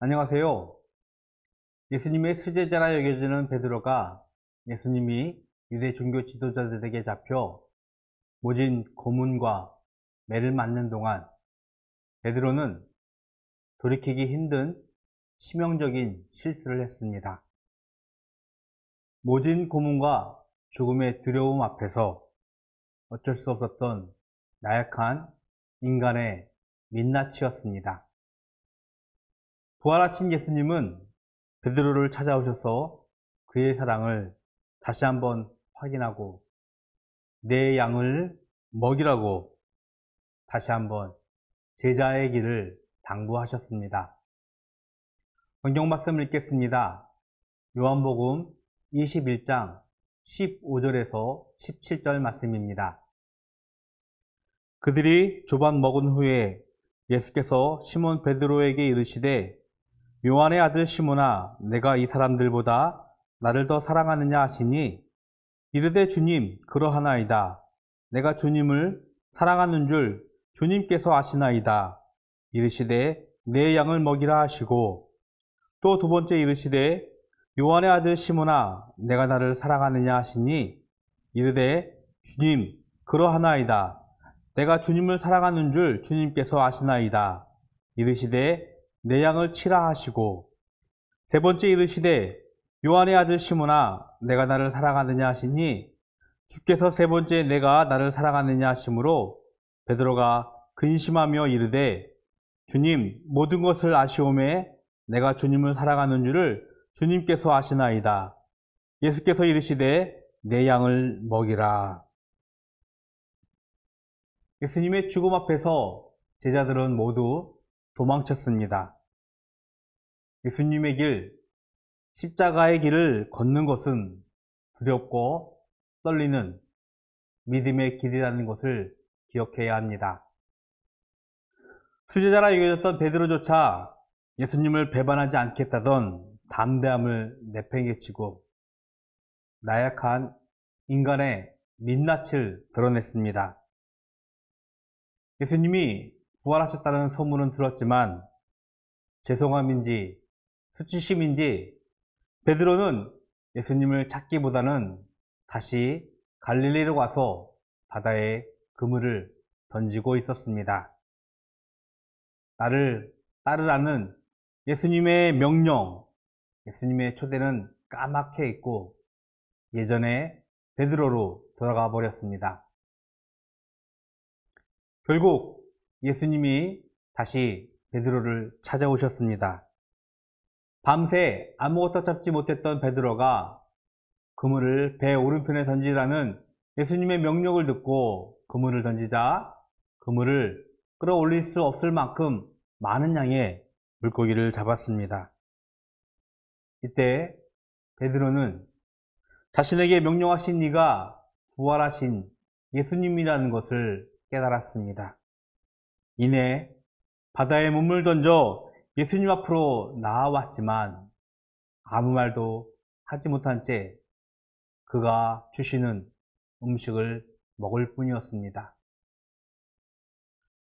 안녕하세요. 예수님의 수제자라 여겨지는 베드로가 예수님이 유대 종교 지도자들에게 잡혀 모진 고문과 매를 맞는 동안 베드로는 돌이키기 힘든 치명적인 실수를 했습니다. 모진 고문과 죽음의 두려움 앞에서 어쩔 수 없었던 나약한 인간의 민낯이었습니다. 부활하신 예수님은 베드로를 찾아오셔서 그의 사랑을 다시 한번 확인하고 내 양을 먹이라고 다시 한번 제자의 길을 당부하셨습니다. 성경 말씀을 읽겠습니다. 요한복음 21장 15절에서 17절 말씀입니다. 그들이 조반 먹은 후에 예수께서 시몬 베드로에게 이르시되 요한의 아들 시몬아, 내가 이 사람들보다 나를 더 사랑하느냐 하시니 이르되 주님, 그러하나이다. 내가 주님을 사랑하는 줄 주님께서 아시나이다. 이르시되 내 양을 먹이라 하시고 또 두 번째 이르시되 요한의 아들 시몬아, 내가 나를 사랑하느냐 하시니 이르되 주님, 그러하나이다. 내가 주님을 사랑하는 줄 주님께서 아시나이다. 이르시되 내 양을 치라 하시고 세 번째 이르시되 요한의 아들 시몬아, 내가 나를 사랑하느냐 하시니 주께서 세 번째 내가 나를 사랑하느냐 하시므로 베드로가 근심하며 이르되 주님, 모든 것을 아시오매 내가 주님을 사랑하는 줄을 주님께서 아시나이다. 예수께서 이르시되 내 양을 먹이라. 예수님의 죽음 앞에서 제자들은 모두 도망쳤습니다. 예수님의 길, 십자가의 길을 걷는 것은 두렵고 떨리는 믿음의 길이라는 것을 기억해야 합니다. 수제자라 여겨졌던 베드로조차 예수님을 배반하지 않겠다던 담대함을 내팽개치고 나약한 인간의 민낯을 드러냈습니다. 예수님이 부활하셨다는 소문은 들었지만 죄송함인지 수치심인지 베드로는 예수님을 찾기보다는 다시 갈릴리로 가서 바다에 그물을 던지고 있었습니다. 나를 따르라는 예수님의 명령, 예수님의 초대는 까맣게 잊고 예전의 베드로로 돌아가 버렸습니다. 결국 예수님이 다시 베드로를 찾아오셨습니다. 밤새 아무것도 잡지 못했던 베드로가 그물을 배 오른편에 던지라는 예수님의 명령을 듣고 그물을 던지자 그물을 끌어올릴 수 없을 만큼 많은 양의 물고기를 잡았습니다. 이때 베드로는 자신에게 명령하신 이가 부활하신 예수님이라는 것을 깨달았습니다. 이내 바다에 몸을 던져 예수님 앞으로 나아왔지만 아무 말도 하지 못한 채 그가 주시는 음식을 먹을 뿐이었습니다.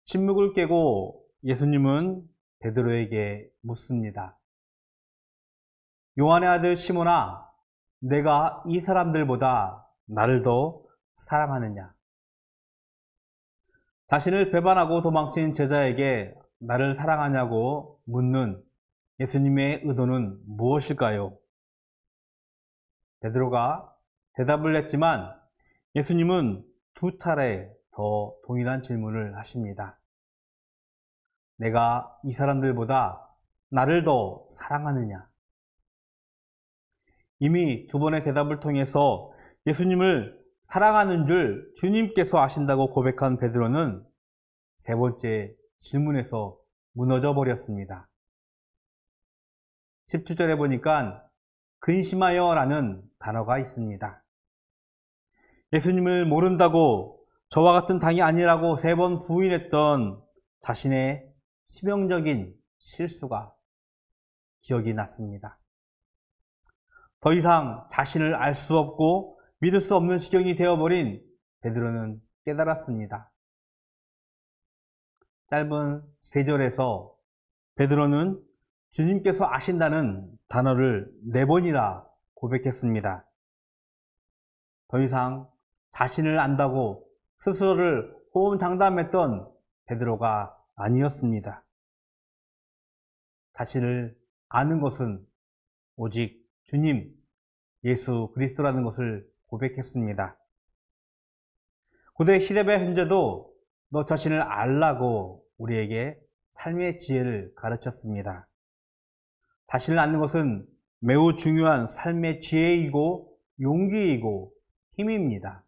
침묵을 깨고 예수님은 베드로에게 묻습니다. 요한의 아들 시몬아, 내가 이 사람들보다 나를 더 사랑하느냐? 자신을 배반하고 도망친 제자에게 나를 사랑하냐고 묻는 예수님의 의도는 무엇일까요? 베드로가 대답을 했지만 예수님은 두 차례 더 동일한 질문을 하십니다. 내가 이 사람들보다 나를 더 사랑하느냐? 이미 두 번의 대답을 통해서 예수님을 사랑하는 줄 주님께서 아신다고 고백한 베드로는 세 번째 질문에서 무너져 버렸습니다. 17절에 보니까 근심하여 라는 단어가 있습니다. 예수님을 모른다고 저와 같은 당이 아니라고 세 번 부인했던 자신의 치명적인 실수가 기억이 났습니다. 더 이상 자신을 알 수 없고 믿을 수 없는 지경이 되어버린 베드로는 깨달았습니다. 짧은 3절에서 베드로는 주님께서 아신다는 단어를 4번이나 고백했습니다. 더 이상 자신을 안다고 스스로를 호언장담했던 베드로가 아니었습니다. 자신을 아는 것은 오직 주님 예수 그리스도라는 것을 고백했습니다. 고대 시대의 현재도 너 자신을 알라고 우리에게 삶의 지혜를 가르쳤습니다. 자신을 아는 것은 매우 중요한 삶의 지혜이고 용기이고 힘입니다.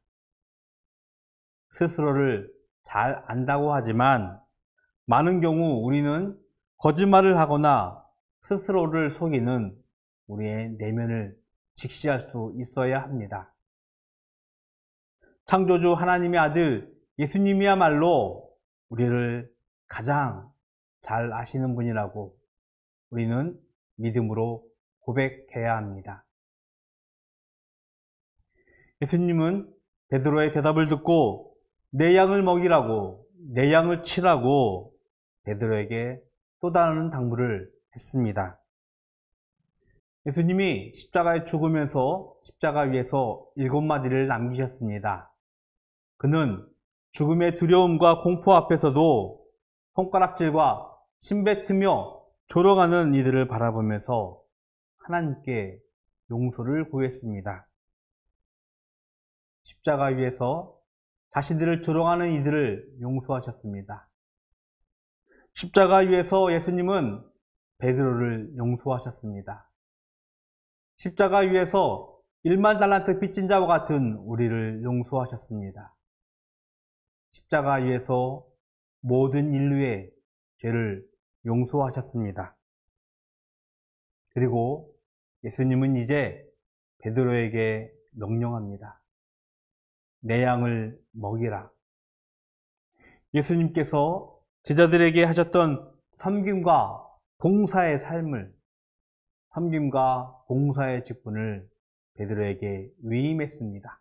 스스로를 잘 안다고 하지만 많은 경우 우리는 거짓말을 하거나 스스로를 속이는 우리의 내면을 직시할 수 있어야 합니다. 창조주 하나님의 아들 예수님이야말로 우리를 가장 잘 아시는 분이라고 우리는 믿음으로 고백해야 합니다. 예수님은 베드로의 대답을 듣고 내 양을 먹이라고, 내 양을 치라고 베드로에게 또 다른 당부를 했습니다. 예수님이 십자가에 죽으면서 십자가 위에서 7마디를 남기셨습니다. 그는 죽음의 두려움과 공포 앞에서도 손가락질과 침뱉으며 졸어가는 이들을 바라보면서 하나님께 용서를 구했습니다. 십자가 위에서 자신들을 조롱하는 이들을 용서하셨습니다. 십자가 위에서 예수님은 베드로를 용서하셨습니다. 십자가 위에서 1만 달란트 빚진 자와 같은 우리를 용서하셨습니다. 십자가 위에서 모든 인류의 죄를 용서하셨습니다. 그리고 예수님은 이제 베드로에게 명령합니다. 내 양을 먹이라. 예수님께서 제자들에게 하셨던 섬김과 봉사의 삶을, 섬김과 봉사의 직분을 베드로에게 위임했습니다.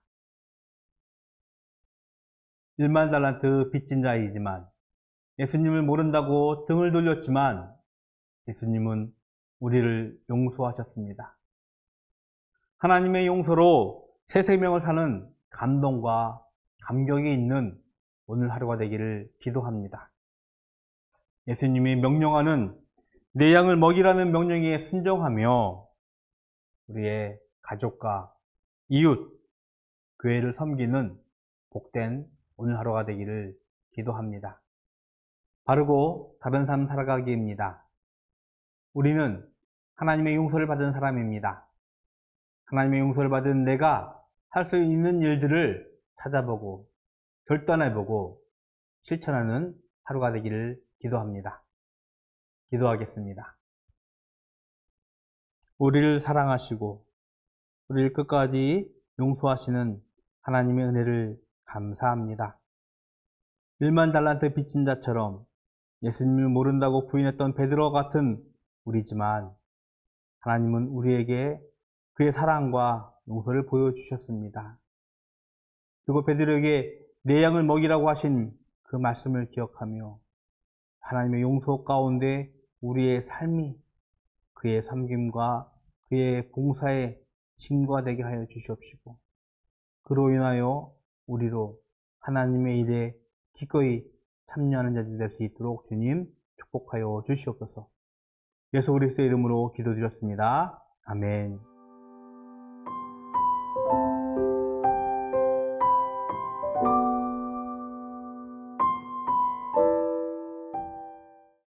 1만 달란트 빚진 자이지만 예수님을 모른다고 등을 돌렸지만 예수님은 우리를 용서하셨습니다. 하나님의 용서로 새 생명을 사는 감동과 감격이 있는 오늘 하루가 되기를 기도합니다. 예수님이 명령하는 내 양을 먹이라는 명령에 순종하며 우리의 가족과 이웃, 교회를 섬기는 복된 오늘 하루가 되기를 기도합니다. 바르고 다른 삶 살아가기입니다. 우리는 하나님의 용서를 받은 사람입니다. 하나님의 용서를 받은 내가 할 수 있는 일들을 찾아보고 결단해보고 실천하는 하루가 되기를 기도합니다. 기도하겠습니다. 우리를 사랑하시고 우리를 끝까지 용서하시는 하나님의 은혜를 감사합니다. 1만 달란트 빚진 자처럼 예수님을 모른다고 부인했던 베드로 같은 우리지만 하나님은 우리에게 그의 사랑과 용서를 보여주셨습니다. 그리고 베드로에게 내 양을 먹이라고 하신 그 말씀을 기억하며 하나님의 용서 가운데 우리의 삶이 그의 섬김과 그의 봉사의 증거가 되게 하여 주시옵시고 그로 인하여 우리로 하나님의 일에 기꺼이 참여하는 자들이 될 수 있도록 주님 축복하여 주시옵소서. 예수 그리스도의 이름으로 기도드렸습니다. 아멘.